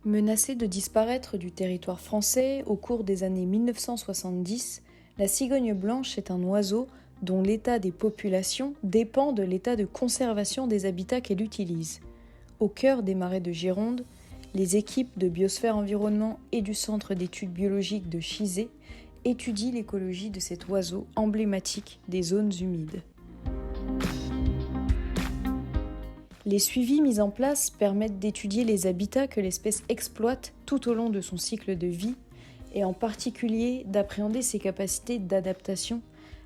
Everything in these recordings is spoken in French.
Menacée de disparaître du territoire français au cours des années 1970, la cigogne blanche est un oiseau dont l'état des populations dépend de l'état de conservation des habitats qu'elle utilise. Au cœur des marais de Gironde, les équipes de Biosphère Environnement et du Centre d'études biologiques de Chizé étudient l'écologie de cet oiseau emblématique des zones humides. Les suivis mis en place permettent d'étudier les habitats que l'espèce exploite tout au long de son cycle de vie et en particulier d'appréhender ses capacités d'adaptation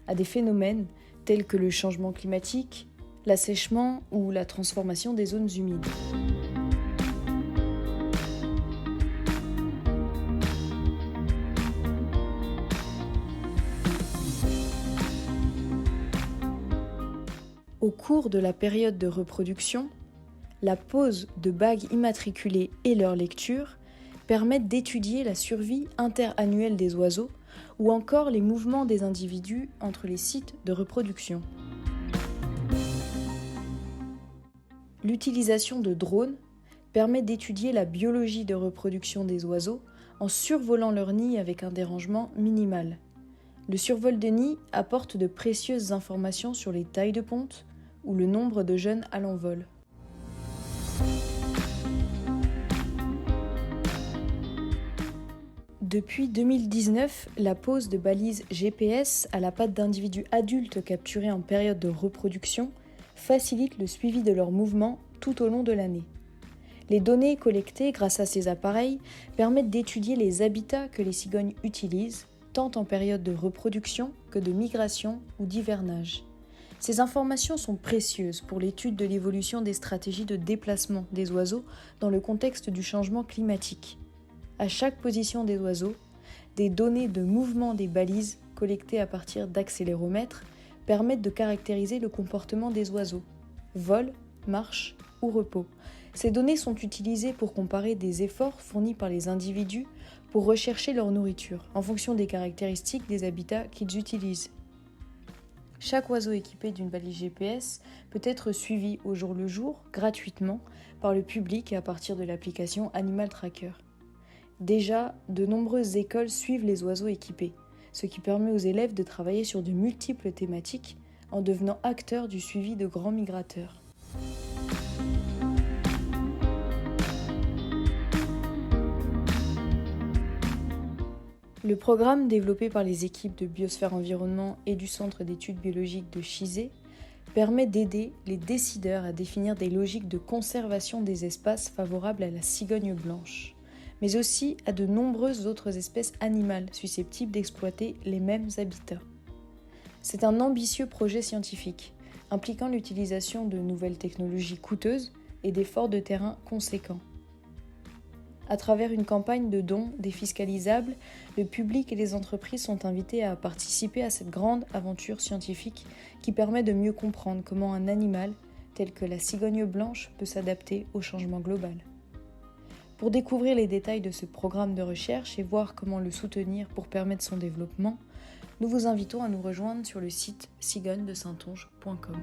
à des phénomènes tels que le changement climatique, l'assèchement ou la transformation des zones humides. Au cours de la période de reproduction, la pose de bagues immatriculées et leur lecture permettent d'étudier la survie interannuelle des oiseaux ou encore les mouvements des individus entre les sites de reproduction. L'utilisation de drones permet d'étudier la biologie de reproduction des oiseaux en survolant leur nid avec un dérangement minimal. Le survol de nid apporte de précieuses informations sur les tailles de ponte ou le nombre de jeunes à l'envol. Depuis 2019, la pose de balises GPS à la patte d'individus adultes capturés en période de reproduction facilite le suivi de leurs mouvements tout au long de l'année. Les données collectées grâce à ces appareils permettent d'étudier les habitats que les cigognes utilisent, tant en période de reproduction que de migration ou d'hivernage. Ces informations sont précieuses pour l'étude de l'évolution des stratégies de déplacement des oiseaux dans le contexte du changement climatique. À chaque position des oiseaux, des données de mouvement des balises collectées à partir d'accéléromètres permettent de caractériser le comportement des oiseaux, vol, marche ou repos. Ces données sont utilisées pour comparer des efforts fournis par les individus pour rechercher leur nourriture en fonction des caractéristiques des habitats qu'ils utilisent. Chaque oiseau équipé d'une balise GPS peut être suivi au jour le jour, gratuitement, par le public à partir de l'application Animal Tracker. Déjà, de nombreuses écoles suivent les oiseaux équipés, ce qui permet aux élèves de travailler sur de multiples thématiques en devenant acteurs du suivi de grands migrateurs. Le programme développé par les équipes de Biosphère Environnement et du Centre d'études biologiques de Chizé permet d'aider les décideurs à définir des logiques de conservation des espaces favorables à la cigogne blanche, mais aussi à de nombreuses autres espèces animales susceptibles d'exploiter les mêmes habitats. C'est un ambitieux projet scientifique, impliquant l'utilisation de nouvelles technologies coûteuses et d'efforts de terrain conséquents. À travers une campagne de dons défiscalisables, le public et les entreprises sont invités à participer à cette grande aventure scientifique qui permet de mieux comprendre comment un animal, tel que la cigogne blanche, peut s'adapter au changement global. Pour découvrir les détails de ce programme de recherche et voir comment le soutenir pour permettre son développement, nous vous invitons à nous rejoindre sur le site cigognedesaintonge.com.